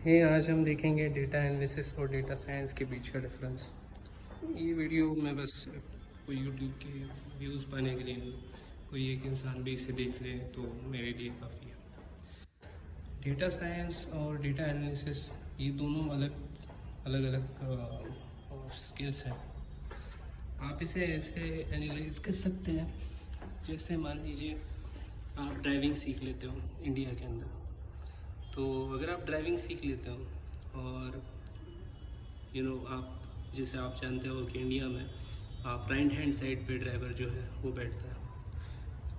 आज हम देखेंगे डेटा एनालिसिस और डेटा साइंस के बीच का डिफरेंस। ये वीडियो मैं बस कोई यूट्यूब के व्यूज़ पाने के लिए नहीं, कोई एक इंसान भी इसे देख ले तो मेरे लिए काफ़ी है। डेटा साइंस और डेटा एनालिसिस ये दोनों अलग अलग स्किल्स हैं। आप इसे ऐसे एनालाइज कर सकते हैं जैसे मान लीजिए आप ड्राइविंग सीख लेते हो इंडिया के अंदर। तो अगर आप ड्राइविंग सीख लेते हो और आप जैसे आप जानते हो कि इंडिया में आप राइट हैंड साइड पे ड्राइवर जो है वो बैठता है।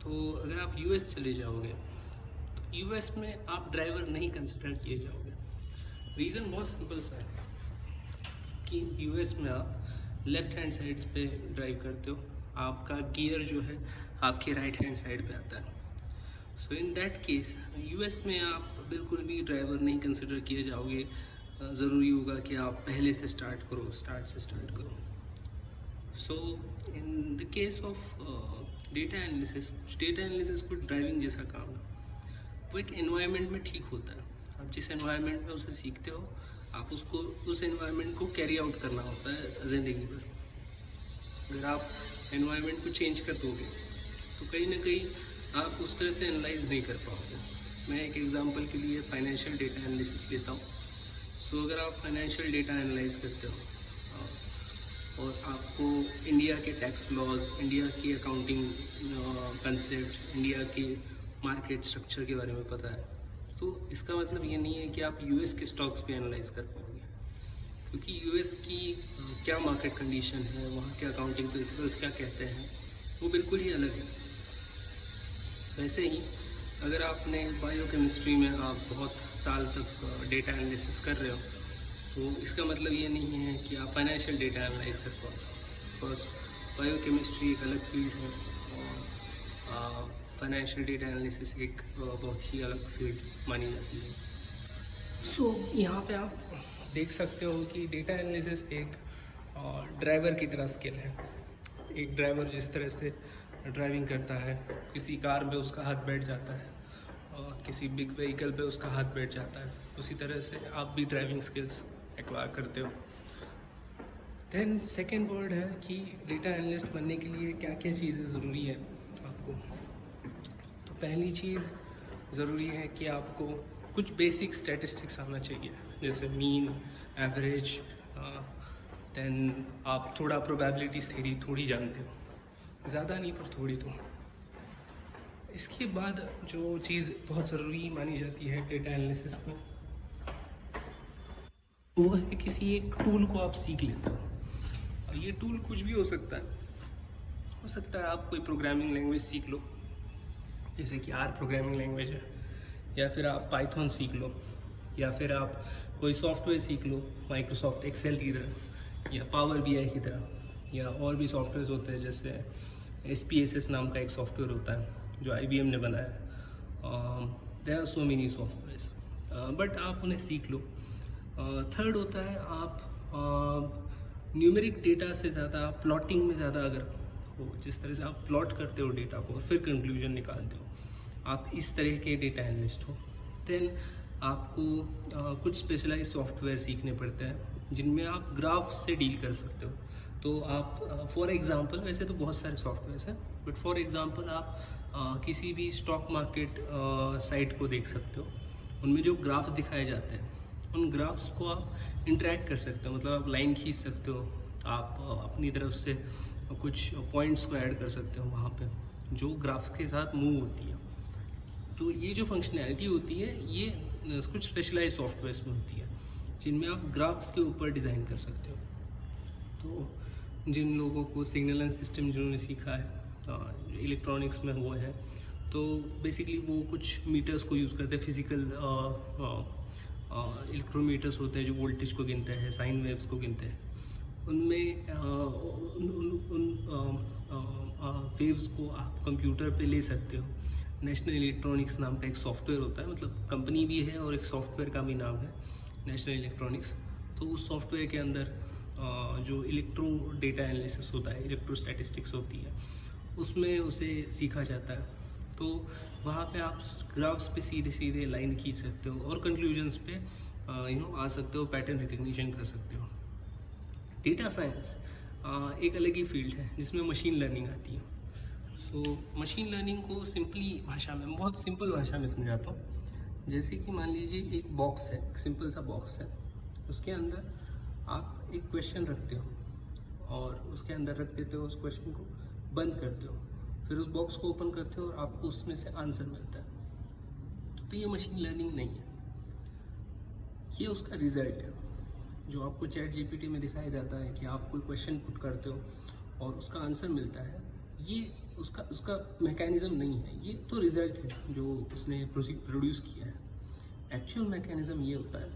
तो अगर आप यूएस चले जाओगे तो यूएस में आप ड्राइवर नहीं कंसिडर किए जाओगे। रीज़न बहुत सिंपल सा है कि यूएस में आप लेफ़्ट हैंड साइड पे ड्राइव करते हो, आपका गियर जो है आपके राइट हैंड साइड पे आता है। सो इन दैट केस यूएस में आप बिल्कुल भी ड्राइवर नहीं कंसिडर किए जाओगे। ज़रूरी होगा कि आप पहले से स्टार्ट करो। So in the case of data analysis को ड्राइविंग जैसा काम है। वो एक एनवायरनमेंट में ठीक होता है। आप जिस एनवायरनमेंट में उसे सीखते हो आप उसको उस एनवायरनमेंट को कैरी आउट करना होता है ज़िंदगी भर। अगर आप एनवायरनमेंट को चेंज कर दोगे तो कहीं ना कहीं आप उस तरह से एनालाइज नहीं कर पाओगे। मैं एक एग्जांपल के लिए फाइनेंशियल डेटा एनालिसिस लेता हूँ। सो अगर आप फाइनेंशियल डेटा एनालाइज करते हो और आपको इंडिया के टैक्स लॉज, इंडिया की अकाउंटिंग कंसेप्ट्स, इंडिया के मार्केट स्ट्रक्चर के बारे में पता है, तो इसका मतलब ये नहीं है कि आप यूएस के स्टॉक्स पे एनालाइज कर पाओगे, क्योंकि यूएस की क्या मार्केट कंडीशन है, वहाँ के अकाउंटिंग प्रिंसिपल्स क्या कहते हैं, वो बिल्कुल ही अलग है। वैसे ही अगर आपने बायोकेमिस्ट्री में आप बहुत साल तक डेटा एनालिसिस कर रहे हो तो इसका मतलब ये नहीं है कि आप फाइनेंशियल डेटा एनालाइज कर पाओ। बिकॉज बायोकेमिस्ट्री एक अलग फील्ड है और फाइनेंशियल डेटा एनालिसिस एक बहुत ही अलग फील्ड मानी जाती है। सो यहाँ पे आप देख सकते हो कि डेटा एनालिसिस एक ड्राइवर की तरह स्किल है। एक ड्राइवर जिस तरह से ड्राइविंग करता है, किसी कार में उसका हाथ बैठ जाता है और किसी बिग व्हीकल पे उसका हाथ बैठ जाता है, उसी तरह से आप भी ड्राइविंग स्किल्स एक्वायर करते हो। देन सेकेंड वर्ड है कि डेटा एनालिस्ट बनने के लिए क्या क्या चीज़ें ज़रूरी है आपको। तो पहली चीज़ ज़रूरी है कि आपको कुछ बेसिक स्टैटिस्टिक्स आना चाहिए, जैसे मीन, एवरेज। देन आप थोड़ा प्रोबेबिलिटीज थ्योरी थोड़ी जानते हो, ज़्यादा नहीं पर थोड़ी तो। इसके बाद जो चीज़ बहुत ज़रूरी मानी जाती है डेटा एनालिसिस में वो है किसी एक टूल को आप सीख लेते हो। और ये टूल कुछ भी हो सकता है आप कोई प्रोग्रामिंग लैंग्वेज सीख लो, जैसे कि आर प्रोग्रामिंग लैंग्वेज है, या फिर आप पाइथन सीख लो, या फिर आप कोई सॉफ्टवेयर सीख लो माइक्रोसॉफ्ट एक्सेल की तरह या पावर बीआई की तरह, या और भी सॉफ्टवेयर होते हैं जैसे SPSS नाम का एक सॉफ्टवेयर होता है जो IBM ने बनाया है। There are so many softwares, but आप उन्हें सीख लो। थर्ड होता है आप न्यूमेरिक डेटा से ज़्यादा प्लॉटिंग में ज़्यादा अगर हो, जिस तरह से आप प्लॉट करते हो डेटा को और फिर कंक्लूजन निकालते हो, आप इस तरह के डेटा एनालिस्ट हो। देन आपको कुछ स्पेशलाइज सॉफ्टवेयर सीखने पड़ते हैं जिनमें आप ग्राफ से डील कर सकते हो। तो आप फॉर एग्ज़ाम्पल, वैसे तो बहुत सारे सॉफ्टवेयर्स हैं, बट फॉर एग्ज़ाम्पल आप किसी भी स्टॉक मार्केट साइट को देख सकते हो। उनमें जो ग्राफ्स दिखाए जाते हैं उन ग्राफ्स को आप इंटरेक्ट कर सकते हो, मतलब आप लाइन खींच सकते हो, आप अपनी तरफ से कुछ पॉइंट्स को ऐड कर सकते हो वहाँ पे जो ग्राफ्स के साथ मूव होती है। तो ये जो फंक्शनैलिटी होती है ये कुछ स्पेशलाइज सॉफ्टवेयर्स में होती है जिनमें आप ग्राफ्स के ऊपर डिज़ाइन कर सकते हो। तो जिन लोगों को सिग्नल एंड सिस्टम जिन्होंने सीखा है इलेक्ट्रॉनिक्स में वो है, तो बेसिकली वो कुछ मीटर्स को यूज़ करते हैं, फिजिकल इलेक्ट्रोमीटर्स होते हैं जो वोल्टेज को गिनते हैं, साइन वेव्स को गिनते हैं। उनमें उन वेव्स को आप कंप्यूटर पे ले सकते हो। नेशनल इलेक्ट्रॉनिक्स नाम का एक सॉफ्टवेयर होता है, मतलब कंपनी भी है और एक सॉफ्टवेयर का भी नाम है नेशनल इलेक्ट्रॉनिक्स। तो उस सॉफ्टवेयर के अंदर जो इलेक्ट्रो डेटा एनालिसिस होता है, इलेक्ट्रो स्टैटिस्टिक्स होती है, उसमें उसे सीखा जाता है। तो वहाँ पे आप ग्राफ्स पे सीधे सीधे लाइन खींच सकते हो और कंक्लूजन्स पे आ सकते हो, पैटर्न रिकग्निशन कर सकते हो। डेटा साइंस एक अलग ही फील्ड है जिसमें मशीन लर्निंग आती है। सो मशीन लर्निंग को सिंपली भाषा में, बहुत सिंपल भाषा में समझाता हूँ। जैसे कि मान लीजिए एक बॉक्स है, एक सिंपल सा बॉक्स है, उसके अंदर आप एक क्वेश्चन रखते हो और उसके अंदर रख देते हो, उस क्वेश्चन को बंद करते हो, फिर उस बॉक्स को ओपन करते हो और आपको उसमें से आंसर मिलता है। तो ये मशीन लर्निंग नहीं है, ये उसका रिजल्ट है जो आपको चैट जीपीटी में दिखाया जाता है कि आप कोई क्वेश्चन पुट करते हो और उसका आंसर मिलता है। ये उसका मैकेनिज़्म नहीं है, ये तो रिज़ल्ट है जो उसने प्रोड्यूस किया है। एक्चुअल मैकेनिज़्म ये होता है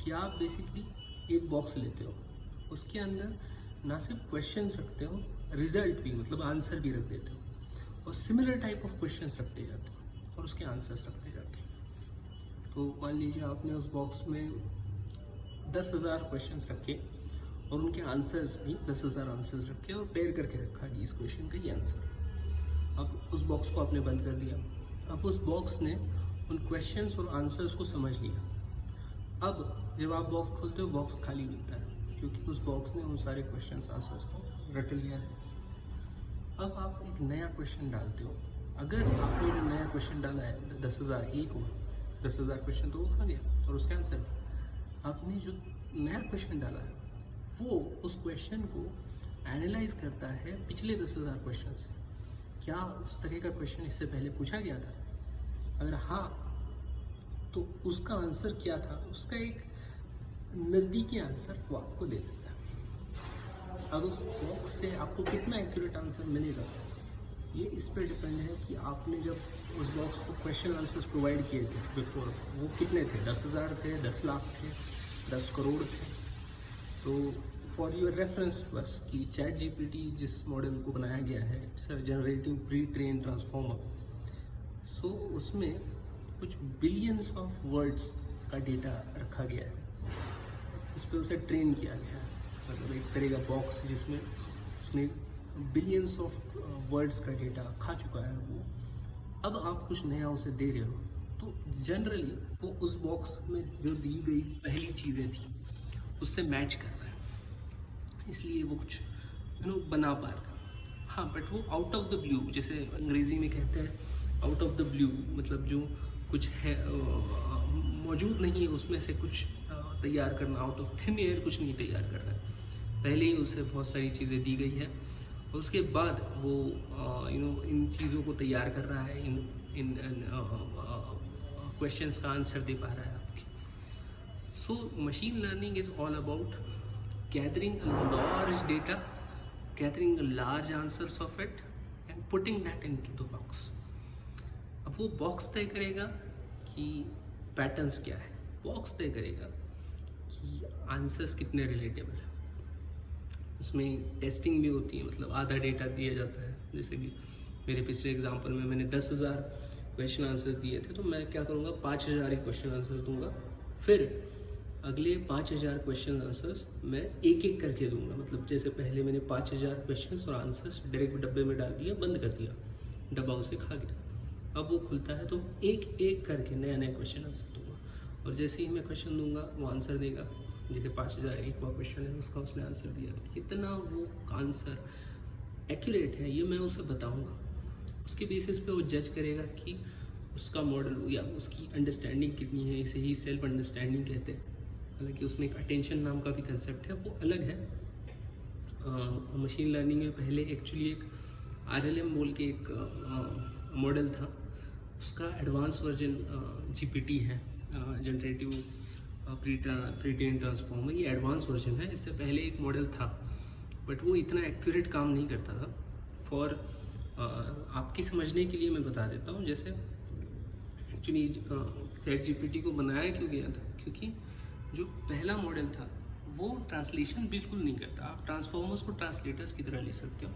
कि आप बेसिकली एक बॉक्स लेते हो, उसके अंदर ना सिर्फ क्वेश्चंस रखते हो, रिजल्ट भी मतलब आंसर भी रख देते हो, और सिमिलर टाइप ऑफ क्वेश्चंस रखते जाते हो और उसके आंसर्स रखते जाते हो। तो मान लीजिए आपने उस बॉक्स में 10,000 क्वेश्चंस रखे और उनके आंसर्स भी 10,000 आंसर्स रखे और पेयर करके रखा कि इस क्वेश्चन का ये आंसर। अब उस बॉक्स को आपने बंद कर दिया। अब उस बॉक्स ने उन क्वेश्चंस और आंसर्स को समझ लिया। अब जब आप बॉक्स खोलते हो, बॉक्स खाली मिलता है क्योंकि उस बॉक्स ने उन सारे क्वेश्चंस आंसर्स को रट लिया है। अब आप एक नया क्वेश्चन डालते हो। अगर आपने जो नया क्वेश्चन डाला है 10,001 हुआ, 10,000 क्वेश्चन तो वो खा गया और उसके आंसर। आपने जो नया क्वेश्चन डाला है वो उस क्वेश्चन को एनालाइज करता है पिछले 10,000 क्वेश्चन से। क्या उस तरह का क्वेश्चन इससे पहले पूछा गया था? अगर हाँ, तो उसका आंसर क्या था, उसका एक नज़दीकी आंसर वो आपको दे देता है। अब उस बॉक्स से आपको कितना एक्यूरेट आंसर मिलेगा, ये इस पर डिपेंड है कि आपने जब उस बॉक्स को क्वेश्चन आंसर्स प्रोवाइड किए थे बिफोर, वो कितने थे, 10,000 थे, 10 लाख थे, 10 करोड़ थे। तो फॉर योर रेफरेंस बस कि चैट जीपीटी जिस मॉडल को बनाया गया है, it's a generative pre train transformer. So उसमें कुछ बिलियंस ऑफ वर्ड्स का डेटा रखा गया है, उस पर उसे ट्रेन किया गया है। मतलब एक तरह का बॉक्स जिसमें उसने बिलियंस ऑफ वर्ड्स का डेटा खा चुका है वो। अब आप कुछ नया उसे दे रहे हो तो जनरली वो उस बॉक्स में जो दी गई पहली चीज़ें थी उससे मैच कर रहा है, इसलिए वो कुछ बना पा रहा है। हाँ, बट वो आउट ऑफ द ब्लू, जैसे अंग्रेज़ी में कहते हैं आउट ऑफ द ब्लू, मतलब जो कुछ है मौजूद नहीं है उसमें से कुछ तैयार करना, आउट ऑफ थिन एयर कुछ नहीं तैयार कर रहा है। पहले ही उसे बहुत सारी चीज़ें दी गई है और उसके बाद वो इन चीज़ों को तैयार कर रहा है, इन क्वेश्चंस का आंसर दे पा रहा है आपके। So machine learning is all about gathering a large data, gathering a large answers of it and putting that into the box. अब वो बॉक्स तय करेगा कि पैटर्न्स क्या है, बॉक्स तय करेगा कि आंसर्स कितने रिलेटेबल है। उसमें टेस्टिंग भी होती है, मतलब आधा डेटा दिया जाता है। जैसे कि मेरे पिछले एग्जांपल में मैंने 10,000 क्वेश्चन आंसर्स दिए थे, तो मैं क्या करूँगा, 5,000 ही क्वेश्चन आंसर्स दूंगा। फिर अगले 5,000 क्वेश्चन आंसर्स मैं एक एक करके दूंगा। मतलब जैसे पहले मैंने 5,000 क्वेश्चंस और आंसर्स डायरेक्ट डब्बे में डाल दिया, बंद कर दिया, डब्बा उसे खा गया। अब वो खुलता है तो एक एक करके नया नया क्वेश्चन आंसर दूंगा, और जैसे ही मैं क्वेश्चन दूंगा वो आंसर देगा। जैसे 5,001वां क्वेश्चन है, उसका उसने आंसर दिया, कितना वो आंसर एक्यूरेट है ये मैं उसे बताऊँगा। उसके बेसिस पे वो जज करेगा कि उसका मॉडल या उसकी अंडरस्टैंडिंग कितनी है। इसे ही सेल्फ अंडरस्टैंडिंग कहते हैं। हालांकि उसमें एक अटेंशन नाम का भी कंसेप्ट है, वो अलग है। मशीन लर्निंग में पहले एक्चुअली एक RLM बोल के एक मॉडल था, उसका एडवांस वर्जन GPT है, जनरेटिव प्री ट्रेन ट्रांसफॉर्मर। ये एडवांस वर्जन है, इससे पहले एक मॉडल था बट वो इतना एक्यूरेट काम नहीं करता था। फॉर आपकी समझने के लिए मैं बता देता हूँ। जैसे एक्चुअली चैट जीपीटी को बनाया क्यों गया था, क्योंकि जो पहला मॉडल था वो ट्रांसलेशन बिल्कुल नहीं करता। आप ट्रांसफॉर्मर्स को ट्रांसलेटर्स की तरह ले सकते हो।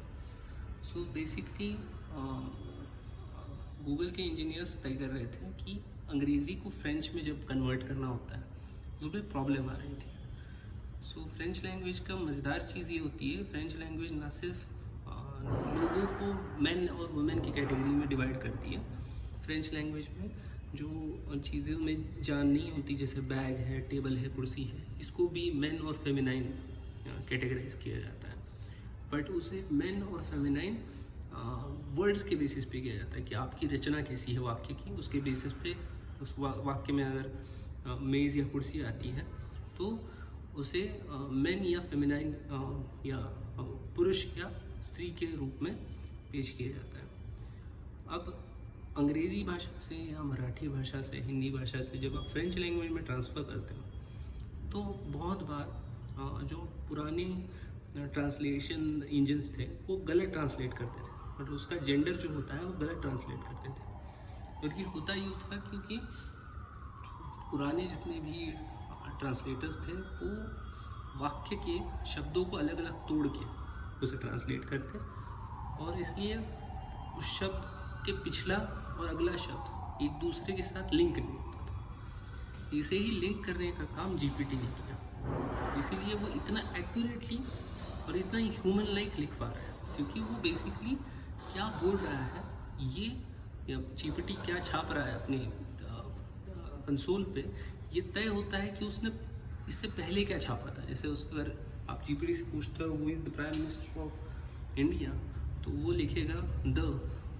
सो बेसिकली गूगल के इंजीनियर्स तय कर रहे थे कि अंग्रेज़ी को फ्रेंच में जब कन्वर्ट करना होता है उसमें प्रॉब्लम आ रही थी। सो फ्रेंच लैंग्वेज का मज़ेदार चीज़ ये होती है, फ्रेंच लैंग्वेज ना सिर्फ लोगों को मैन और वुमेन की कैटेगरी में डिवाइड करती है। फ्रेंच लैंग्वेज में जो चीज़ों में जान नहीं होती, जैसे बैग है, टेबल है, कुर्सी है, इसको भी मेन और फेमिनाइन कैटेगराइज किया जाता है। बट उसे मेन और फेमिनाइन वर्ड्स के बेसिस पे किया जाता है कि आपकी रचना कैसी है वाक्य की, उसके बेसिस पे उस वाक्य में अगर मेज़ या कुर्सी आती है तो उसे मेन या फेमिनाइन या पुरुष या स्त्री के रूप में पेश किया जाता है। अब अंग्रेज़ी भाषा से या मराठी भाषा से, हिंदी भाषा से जब आप फ्रेंच लैंग्वेज में ट्रांसफ़र करते हो तो बहुत बार जो पुराने ट्रांसलेशन इंजन्स थे वो गलत ट्रांसलेट करते थे, बट उसका जेंडर जो होता है वो गलत ट्रांसलेट करते थे। और ये होता यूँ था क्योंकि पुराने जितने भी ट्रांसलेटर्स थे वो वाक्य के शब्दों को अलग अलग तोड़ के उसे ट्रांसलेट करते, और इसलिए उस शब्द के पिछला और अगला शब्द एक दूसरे के साथ लिंक नहीं होता था। इसे ही लिंक करने का काम जीपीटी ने किया, इसीलिए वो इतना एक्यूरेटली और इतना ह्यूमन लाइक लिख पा रहा है, क्योंकि वो बेसिकली क्या बोल रहा है ये, या जीपीटी क्या छाप रहा है अपने कंसोल पे, ये तय होता है कि उसने इससे पहले क्या छापा था। जैसे अगर आप जीपीटी से पूछते हो who is the prime minister of India, तो वो लिखेगा the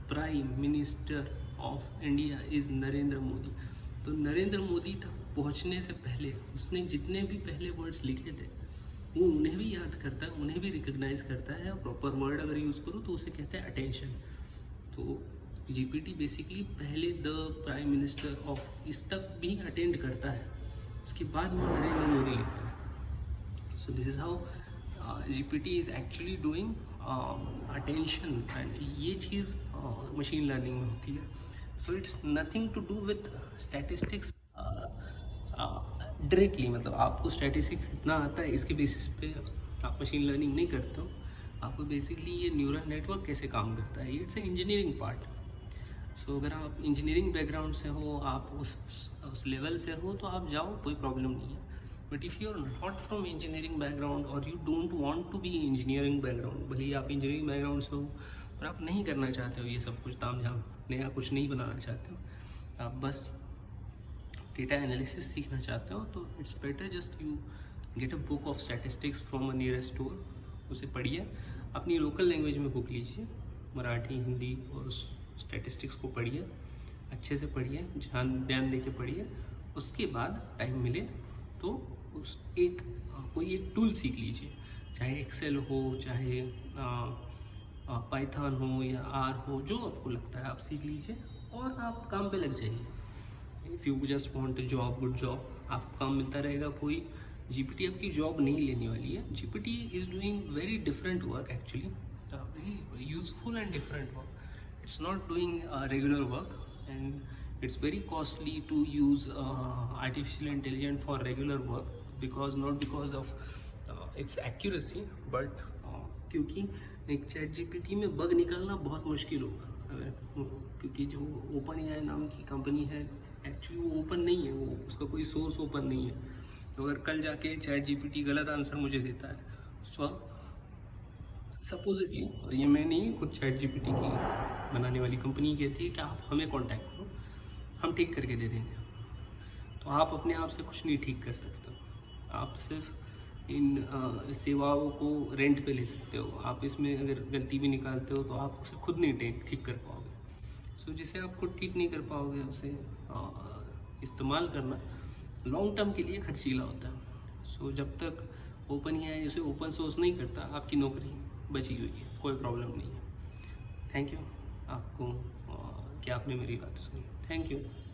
prime minister of India is Narendra Modi. तो नरेंद्र मोदी तक पहुंचने से पहले उसने जितने भी पहले वर्ड्स लिखे थे वो उन्हें भी याद करता है, उन्हें भी रिकग्नाइज करता है। प्रॉपर वर्ड अगर यूज़ करो तो उसे कहते हैं अटेंशन। तो जीपीटी बेसिकली पहले द प्राइम मिनिस्टर ऑफ इस तक भी अटेंड करता है, उसके बाद वो नरेंद्र मोदी लिखता है। So this is how GPT is actually doing attention, and ये चीज़ मशीन लर्निंग में होती है। So it's nothing to do with statistics directly, मतलब आपको स्टैटिस्टिक्स इतना आता है इसके बेसिस पे आप मशीन लर्निंग नहीं करते हो। आपको बेसिकली ये न्यूरल नेटवर्क कैसे काम करता है, इट्स ए इंजीनियरिंग पार्ट। सो अगर आप इंजीनियरिंग बैकग्राउंड से हो, आप उस लेवल से हो, तो आप जाओ, कोई प्रॉब्लम नहीं है। But if you are not from engineering background और you don't want to be engineering background, भले ही आप इंजीनियरिंग बैकग्राउंड से हो और आप नहीं करना चाहते हो ये सब कुछ ताम झाम, नया कुछ नहीं बनाना चाहते हो, आप बस डेटा एनालिसिस सीखना चाहते हो, तो it's better just you get a book of statistics from a nearest store, उसे पढ़िए, अपनी लोकल लैंग्वेज में बुक लीजिए, मराठी, हिंदी, और उस स्टैटिस्टिक्स को पढ़िए, अच्छे से पढ़िए, ध्यान दे के पढ़िए। उसके बाद टाइम मिले तो उस कोई एक टूल सीख लीजिए, चाहे एक्सेल हो, चाहे पाइथन हो या आर हो, जो आपको लगता है आप सीख लीजिए और आप काम पे लग जाइए। If you just want a job, good job, आपको काम मिलता रहेगा। कोई जीपीटी आपकी जॉब नहीं लेने वाली है। GPT is doing very different work actually, very useful and different work. It's not doing regular work, and it's very costly to use artificial intelligence for regular work, because not because of its accuracy, but क्योंकि एक chat GPT में bug निकालना बहुत मुश्किल होगा अगर, क्योंकि जो ओपन एआई नाम की कंपनी है एक्चुअली वो ओपन नहीं है, वो उसका कोई सोर्स ओपन नहीं है। तो अगर कल जाके चैट जीपीटी गलत आंसर मुझे देता है, सपोजिटली, और ये मैं नहीं, खुद चैट जीपीटी की बनाने वाली कंपनी कहती है कि आप हमें कांटेक्ट करो, हम ठीक करके दे देंगे। तो आप अपने आप से कुछ नहीं ठीक कर सकते हो, आप सिर्फ इन सेवाओं को रेंट पे ले सकते हो। आप इसमें अगर गलती भी निकालते हो तो आप उसे खुद नहीं ठीक कर पाओगे। सो जिसे आप खुद ठीक नहीं कर पाओगे उसे इस्तेमाल करना लॉन्ग टर्म के लिए खर्चीला होता है। सो जब तक ओपन एआई उसे ओपन सोर्स नहीं करता, आपकी नौकरी बची हुई है, कोई प्रॉब्लम नहीं है। थैंक यू, आपको क्या आपने मेरी बात सुनी, थैंक यू।